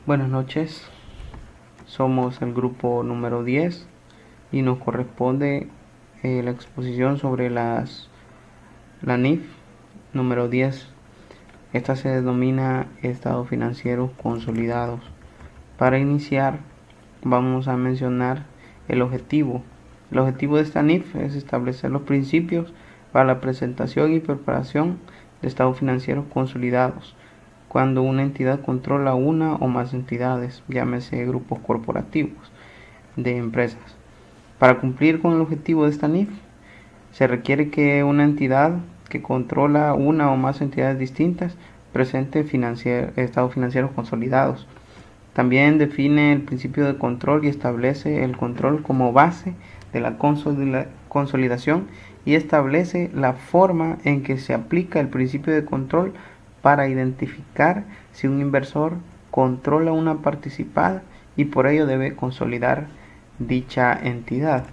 Buenas noches, somos el grupo número 10 y nos corresponde la exposición sobre la NIF número 10. Esta se denomina estados financieros consolidados. Para iniciar vamos a mencionar el objetivo. El objetivo de esta NIF es establecer los principios para la presentación y preparación de estados financieros consolidados cuando una entidad controla una o más entidades, llámese grupos corporativos de empresas. Para cumplir con el objetivo de esta NIF, se requiere que una entidad que controla una o más entidades distintas presente estados financieros consolidados. También define el principio de control y establece el control como base de la consolidación y establece la forma en que se aplica el principio de control para identificar si un inversor controla una participada y por ello debe consolidar dicha entidad.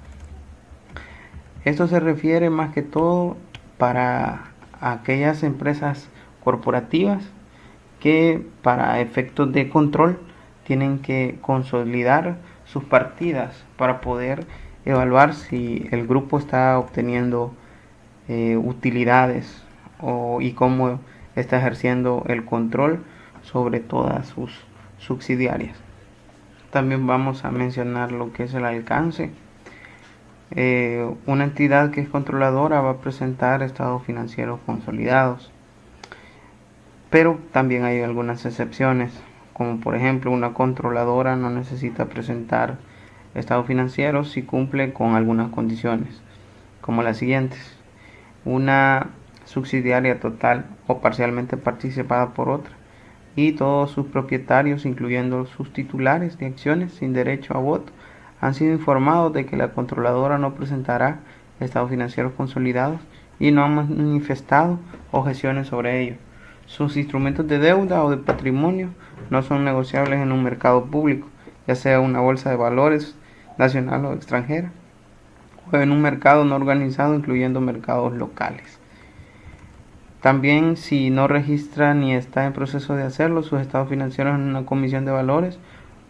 Esto se refiere más que todo para aquellas empresas corporativas que para efectos de control tienen que consolidar sus partidas para poder evaluar si el grupo está obteniendo utilidades y cómo está ejerciendo el control sobre todas sus subsidiarias. También vamos a mencionar lo que es el alcance. Una entidad que es controladora va a presentar estados financieros consolidados, pero también hay algunas excepciones, como por ejemplo una controladora no necesita presentar estados financieros si cumple con algunas condiciones, como las siguientes: una subsidiaria total o parcialmente participada por otra y todos sus propietarios, incluyendo sus titulares de acciones sin derecho a voto, han sido informados de que la controladora no presentará estados financieros consolidados y no han manifestado objeciones sobre ello. Sus instrumentos de deuda o de patrimonio no son negociables en un mercado público, ya sea una bolsa de valores nacional o extranjera, o en un mercado no organizado, incluyendo mercados locales. También, si no registra ni está en proceso de hacerlo sus estados financieros en una comisión de valores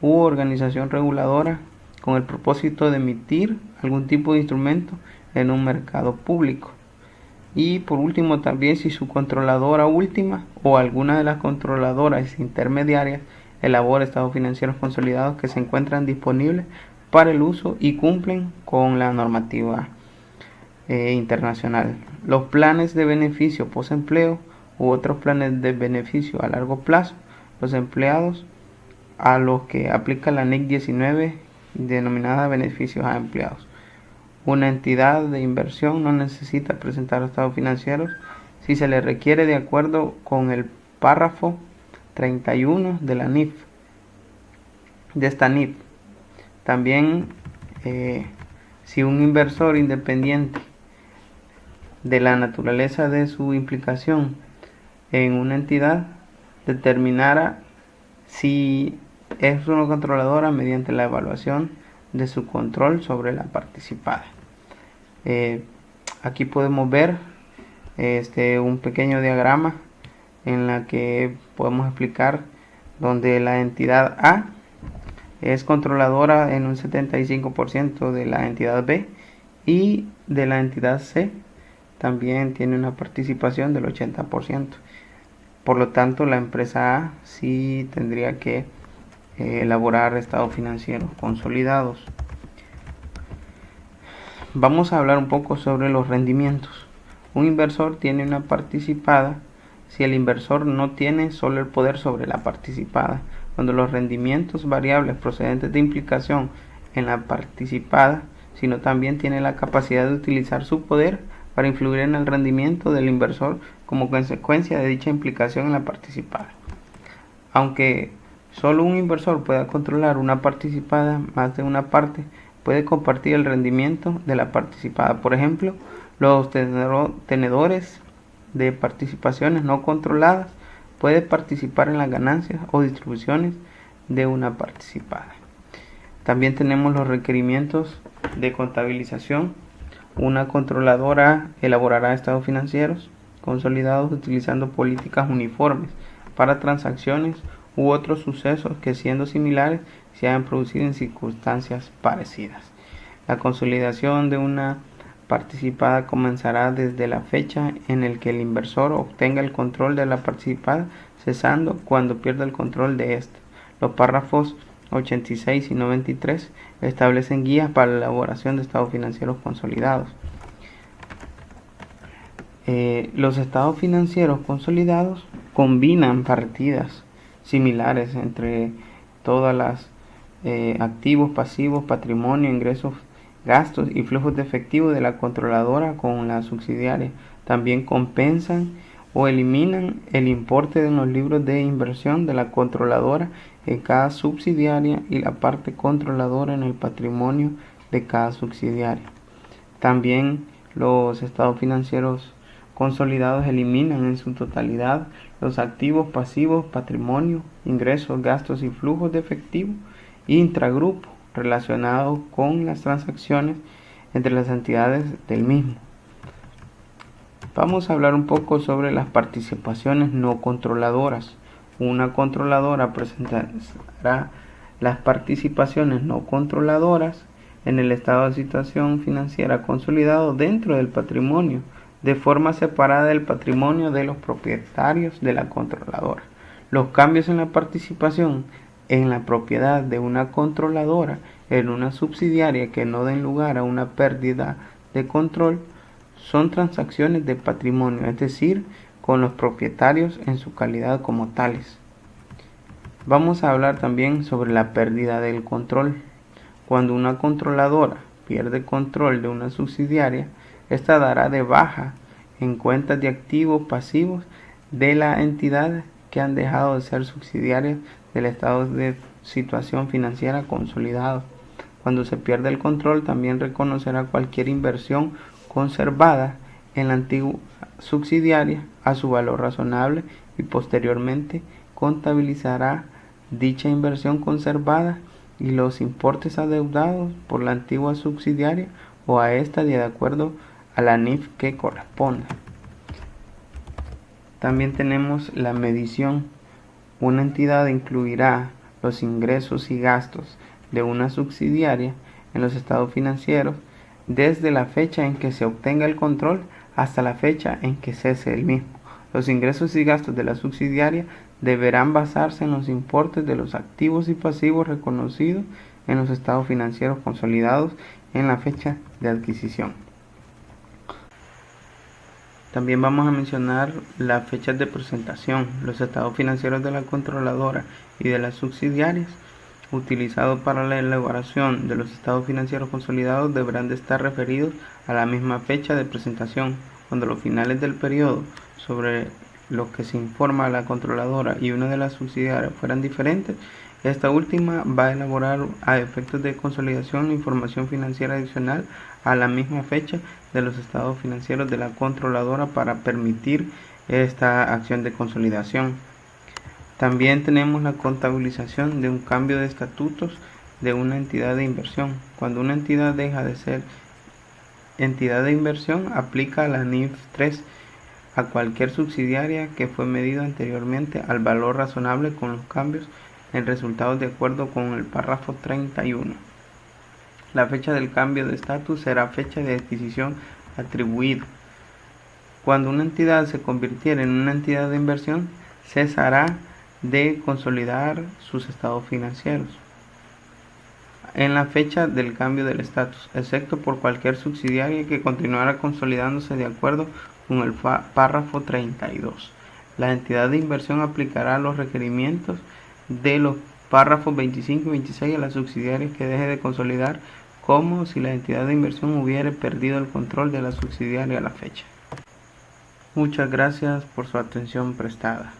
u organización reguladora con el propósito de emitir algún tipo de instrumento en un mercado público. Y por último, también si su controladora última o alguna de las controladoras intermediarias elabora estados financieros consolidados que se encuentran disponibles para el uso y cumplen con la normativa internacional. Los planes de beneficio post-empleo u otros planes de beneficio a largo plazo, los empleados a los que aplica la NIC 19 denominada beneficios a empleados. Una entidad de inversión no necesita presentar estados financieros si se le requiere de acuerdo con el párrafo 31 de la NIF, de esta NIF. También si un inversor independiente de la naturaleza de su implicación en una entidad determinara si es una controladora mediante la evaluación de su control sobre la participada. Aquí podemos ver un pequeño diagrama en la que podemos explicar donde la entidad A es controladora en un 75% de la entidad B y de la entidad C también tiene una participación del 80%. Por lo tanto, la empresa A sí tendría que elaborar estados financieros consolidados. Vamos a hablar un poco sobre los rendimientos. Un inversor tiene una participada si el inversor no tiene solo el poder sobre la participada, cuando los rendimientos variables procedentes de implicación en la participada, sino también tiene la capacidad de utilizar su poder para influir en el rendimiento del inversor como consecuencia de dicha implicación en la participada. Aunque solo un inversor pueda controlar una participada, más de una parte puede compartir el rendimiento de la participada. Por ejemplo, los tenedores de participaciones no controladas pueden participar en las ganancias o distribuciones de una participada. También tenemos los requerimientos de contabilización. Una controladora elaborará estados financieros consolidados utilizando políticas uniformes para transacciones u otros sucesos que, siendo similares, se hayan producido en circunstancias parecidas. La consolidación de una participada comenzará desde la fecha en la que el inversor obtenga el control de la participada, cesando cuando pierda el control de ésta. Los párrafos 86 y 93 establecen guías para la elaboración de estados financieros consolidados. Los estados financieros consolidados combinan partidas similares entre todas las activos, pasivos, patrimonio, ingresos, gastos y flujos de efectivo de la controladora con la subsidiaria. También compensan o eliminan el importe de los libros de inversión de la controladora en cada subsidiaria y la parte controladora en el patrimonio de cada subsidiaria. También los estados financieros consolidados eliminan en su totalidad los activos, pasivos, patrimonio, ingresos, gastos y flujos de efectivo intragrupo relacionados con las transacciones entre las entidades del mismo. Vamos a hablar un poco sobre las participaciones no controladoras. Una controladora presentará las participaciones no controladoras en el estado de situación financiera consolidado dentro del patrimonio, de forma separada del patrimonio de los propietarios de la controladora. Los cambios en la participación en la propiedad de una controladora en una subsidiaria que no den lugar a una pérdida de control son transacciones de patrimonio, es decir, con los propietarios en su calidad como tales. Vamos a hablar también sobre la pérdida del control. Cuando una controladora pierde control de una subsidiaria, esta dará de baja en cuentas de activos pasivos de la entidad que han dejado de ser subsidiarias del estado de situación financiera consolidado. Cuando se pierde el control, también reconocerá cualquier inversión conservada en la antigua subsidiaria a su valor razonable y posteriormente contabilizará dicha inversión conservada y los importes adeudados por la antigua subsidiaria o a esta de acuerdo a la NIF que corresponda. También tenemos la medición. Una entidad incluirá los ingresos y gastos de una subsidiaria en los estados financieros desde la fecha en que se obtenga el control hasta la fecha en que cese el mismo. Los ingresos y gastos de la subsidiaria deberán basarse en los importes de los activos y pasivos reconocidos en los estados financieros consolidados en la fecha de adquisición. También vamos a mencionar las fechas de presentación. Los estados financieros de la controladora y de las subsidiarias utilizados para la elaboración de los estados financieros consolidados deberán de estar referidos a la misma fecha de presentación. Cuando los finales del periodo sobre los que se informa a la controladora y una de las subsidiarias fueran diferentes, esta última va a elaborar a efectos de consolidación información financiera adicional a la misma fecha de los estados financieros de la controladora para permitir esta acción de consolidación. También tenemos la contabilización de un cambio de estatutos de una entidad de inversión. Cuando una entidad deja de ser entidad de inversión, aplica la NIF 3 a cualquier subsidiaria que fue medida anteriormente al valor razonable con los cambios en resultados de acuerdo con el párrafo 31. La fecha del cambio de estatus será fecha de adquisición atribuida. Cuando una entidad se convirtiera en una entidad de inversión, cesará de consolidar sus estados financieros en la fecha del cambio del estatus, excepto por cualquier subsidiaria que continuara consolidándose de acuerdo con el párrafo 32. La entidad de inversión aplicará los requerimientos de los párrafos 25 y 26 a las subsidiarias que deje de consolidar, como si la entidad de inversión hubiera perdido el control de la subsidiaria a la fecha. Muchas gracias por su atención prestada.